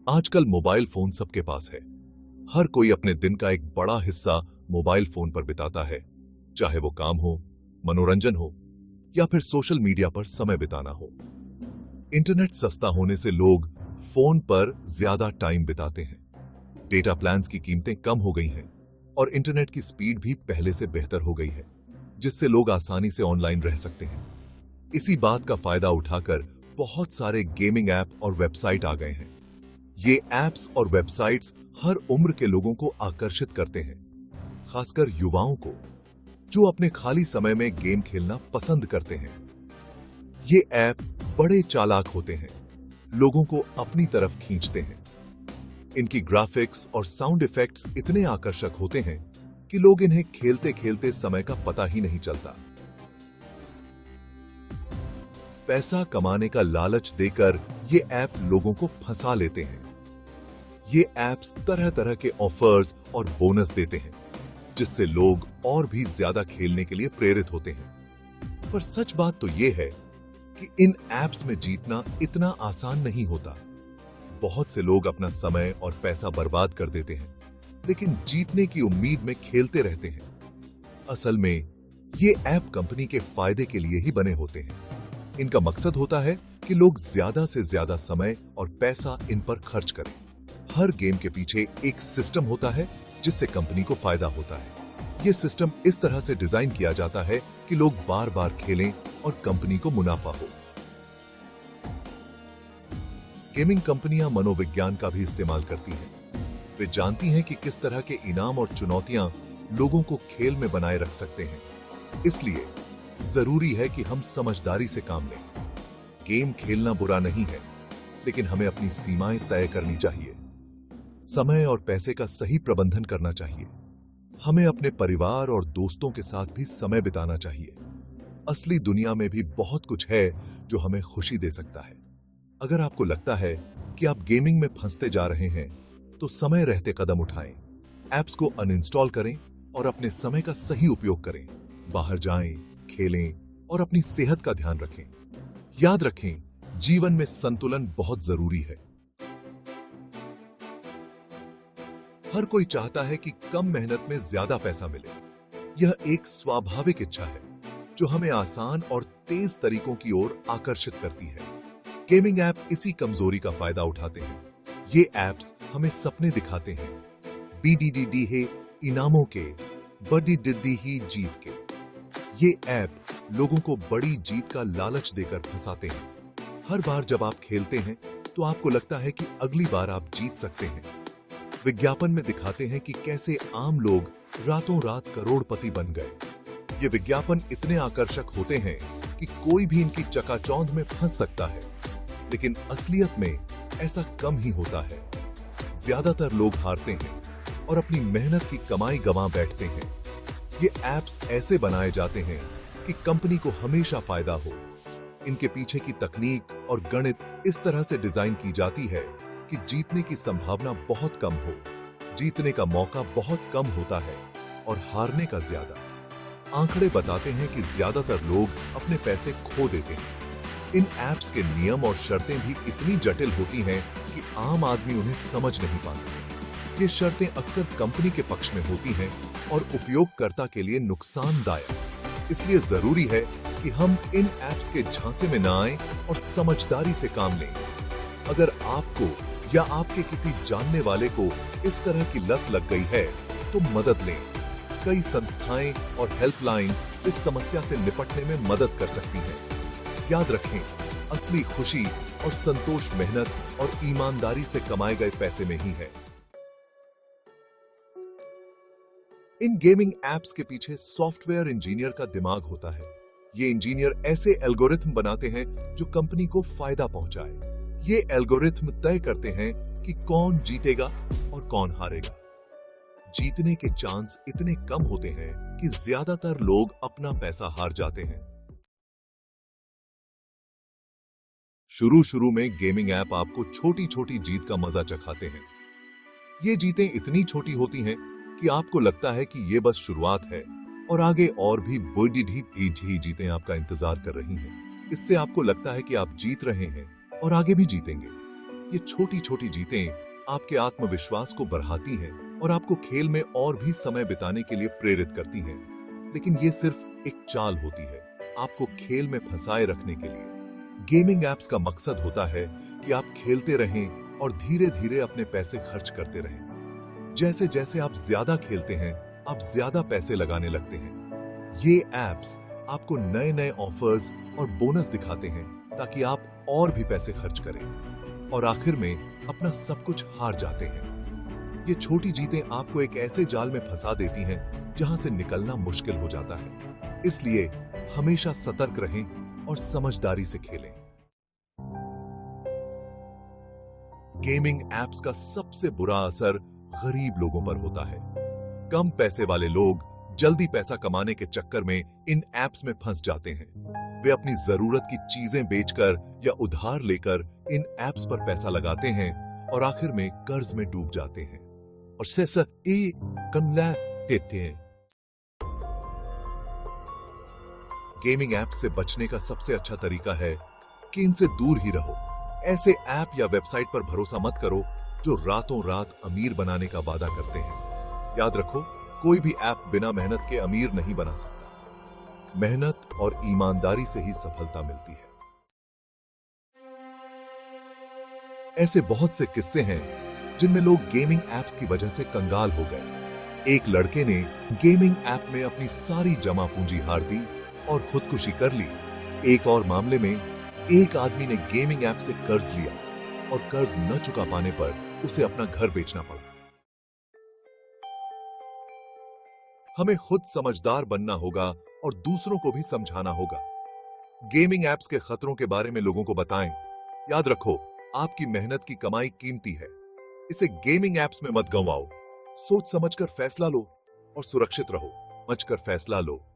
आजकल mobile phone सबके पास है। हर कोई अपने दिन का एक बड़ा हिस्सा मोबाइल फोन पर बिताता है, चाहे वो काम हो, मनोरंजन हो या फिर सोशल मीडिया पर समय बिताना हो। इंटरनेट सस्ता होने से लोग फोन पर ज्यादा टाइम बिताते हैं। डेटा प्लान्स की कीमतें कम हो गई हैं और इंटरनेट की स्पीड भी पहले से बेहतर हो गई है, जिससे लोग आसानी से ऑनलाइन रह सकते हैं। इसी बात का फायदा उठाकर बहुत सारे गेमिंग ऐप और वेबसाइट आ गए हैं। ये ऐप्स और वेबसाइट्स हर उम्र के लोगों को आकर्षित करते हैं, खासकर युवाओं को, जो अपने खाली समय में गेम खेलना पसंद करते हैं। ये ऐप बड़े चालाक होते हैं, लोगों को अपनी तरफ खींचते हैं। इनकी ग्राफिक्स और साउंड इफेक्ट्स इतने आकर्षक होते हैं कि लोग इन्हें खेलते खेलते समय का पता ही नहीं चलता। पैसा कमाने का लालच देकर ये ऐप लोगों को फंसा लेते हैं। ये ऐप्स तरह तरह के ऑफर्स और बोनस देते हैं, जिससे लोग और भी ज्यादा खेलने के लिए प्रेरित होते हैं। पर सच बात तो यह है कि इन ऐप्स में जीतना इतना आसान नहीं होता। बहुत से लोग अपना समय और पैसा बर्बाद कर देते हैं, लेकिन जीतने की उम्मीद में खेलते रहते हैं। असल में ये ऐप कंपनी के फायदे के लिए ही बने होते हैं। इनका मकसद होता है कि लोग ज्यादा से ज्यादा समय और पैसा इन पर खर्च करें। हर गेम के पीछे एक सिस्टम होता है जिससे कंपनी को फायदा होता है। यह सिस्टम इस तरह से डिजाइन किया जाता है कि लोग बार बार खेलें और कंपनी को मुनाफा हो। गेमिंग कंपनियां मनोविज्ञान का भी इस्तेमाल करती हैं। वे जानती हैं कि किस तरह के इनाम और चुनौतियां लोगों को खेल में बनाए रख सकते हैं। इसलिए जरूरी है कि हम समझदारी से काम लें। गेम खेलना बुरा नहीं है, लेकिन हमें अपनी सीमाएं तय करनी चाहिए। समय और पैसे का सही प्रबंधन करना चाहिए। हमें अपने परिवार और दोस्तों के साथ भी समय बिताना चाहिए। असली दुनिया में भी बहुत कुछ है जो हमें खुशी दे सकता है। अगर आपको लगता है कि आप गेमिंग में फंसते जा रहे हैं, तो समय रहते कदम उठाएं। ऐप्स को अनइंस्टॉल करें और अपने समय का सही उपयोग करें। बाहर जाएं, खेलें और अपनी सेहत का ध्यान रखें। याद रखें, जीवन में संतुलन बहुत जरूरी है। हर कोई चाहता है कि कम मेहनत में ज्यादा पैसा मिले। यह एक स्वाभाविक इच्छा है जो हमें आसान और तेज तरीकों की ओर आकर्षित करती है। गेमिंग ऐप इसी कमजोरी का फायदा उठाते हैं। ये ऐप्स हमें सपने दिखाते हैं, BDDD है इनामों के, बड़ी डिद्दी ही जीत के। ये ऐप लोगों को बड़ी जीत का लालच देकर फंसाते हैं। हर बार जब आप खेलते हैं तो आपको लगता है कि अगली बार आप जीत सकते हैं। विज्ञापन में दिखाते हैं कि कैसे आम लोग रातों रात करोड़पति बन गए। ये विज्ञापन इतने आकर्षक होते हैं कि कोई भी इनकी चकाचौंध में फंस सकता है, लेकिन असलियत में ऐसा कम ही होता है। ज्यादातर लोग हारते हैं और अपनी मेहनत की कमाई गंवा बैठते हैं। ये ऐप्स ऐसे बनाए जाते हैं कि कंपनी को हमेशा फायदा हो। इनके पीछे की तकनीक और गणित इस तरह से डिजाइन की जाती है कि जीतने की संभावना बहुत कम हो। जीतने का मौका बहुत कम होता है और हारने का ज्यादा। आंकड़े बताते हैं कि ज्यादातर लोग अपने पैसे खो देते हैं। इन ऐप्स के नियम और शर्तें भी इतनी जटिल होती हैं कि आम आदमी उन्हें समझ नहीं पाता। ये शर्तें अक्सर कंपनी के पक्ष में होती हैं और उपयोगकर्ता के लिए नुकसानदायक। इसलिए जरूरी है कि हम इन ऐप्स के झांसे में न आएं और समझदारी से काम लें। अगर आपको या आपके किसी जानने वाले को इस तरह की लत लग गई है, तो मदद लें। कई संस्थाएं और हेल्पलाइन इस समस्या से निपटने में मदद कर सकती हैं। याद रखें, असली खुशी और संतोष मेहनत और ईमानदारी से कमाए गए पैसे में ही है। इन गेमिंग ऐप्स के पीछे सॉफ्टवेयर इंजीनियर का दिमाग होता है। ये इंजीनियर ऐसे एल्गोरिथम बनाते हैं जो कंपनी को फायदा पहुंचाए। ये एल्गोरिथम तय करते हैं कि कौन जीतेगा और कौन हारेगा। जीतने के चांस इतने कम होते हैं कि ज्यादातर लोग अपना पैसा हार जाते हैं। शुरू में गेमिंग ऐप आपको छोटी छोटी जीत का मजा चखाते हैं। ये जीतें इतनी छोटी होती हैं कि आपको लगता है कि ये बस शुरुआत है और आगे और भी बड़ी ही जीतें आपका इंतजार कर रही हैं। इससे आपको लगता है कि आप जीत रहे हैं और आगे भी जीतेंगे। ये छोटी छोटी जीतें आपके आत्मविश्वास को बढ़ाती हैं और आपको खेल में और भी समय बिताने के लिए प्रेरित करती हैं। लेकिन ये सिर्फ एक चाल होती है, आपको खेल में फंसाए रखने के लिए। गेमिंग एप्स का मकसद होता है कि आप खेलते रहें और धीरे धीरे अपने पैसे खर्च करते रहें। जैसे जैसे आप ज्यादा खेलते हैं, आप ज्यादा पैसे लगाने लगते हैं। ये एप्स आपको नए नए ऑफर्स और बोनस दिखाते हैं ताकि आप और भी पैसे खर्च करें और आखिर में अपना सब कुछ हार जाते हैं। ये छोटी जीतें आपको एक ऐसे जाल में फंसा देती हैं जहां से निकलना मुश्किल हो जाता है। इसलिए हमेशा सतर्क रहें और समझदारी से खेलें। गेमिंग एप्स का सबसे बुरा असर गरीब लोगों पर होता है। कम पैसे वाले लोग जल्दी पैसा कमाने के चक्कर में इन एप्स में फंस जाते हैं। वे अपनी जरूरत की चीजें बेचकर या उधार लेकर इन एप्स पर पैसा लगाते हैं और आखिर में कर्ज में डूब जाते हैं और शेष कमला देते हैं। गेमिंग ऐप से बचने का सबसे अच्छा तरीका है कि इनसे दूर ही रहो। ऐसे ऐप या वेबसाइट पर भरोसा मत करो जो रातों रात अमीर बनाने का वादा करते हैं। याद रखो, कोई भी ऐप बिना मेहनत के अमीर नहीं बना सकता। मेहनत और ईमानदारी से ही सफलता मिलती है। ऐसे बहुत से किस्से हैं जिनमें लोग गेमिंग एप्स की वजह से कंगाल हो गए। एक लड़के ने गेमिंग ऐप में अपनी सारी जमा पूंजी हार दी और खुदकुशी कर ली। एक और मामले में एक आदमी ने गेमिंग ऐप से कर्ज लिया और कर्ज न चुका पाने पर उसे अपना घर बेचना पड़ा। हमें खुद समझदार बनना होगा और दूसरों को भी समझाना होगा। गेमिंग ऐप्स के खतरों के बारे में लोगों को बताएं। याद रखो, आपकी मेहनत की कमाई कीमती है। इसे गेमिंग ऐप्स में मत गंवाओ। सोच समझकर फैसला लो और सुरक्षित रहो। समझकर फैसला लो।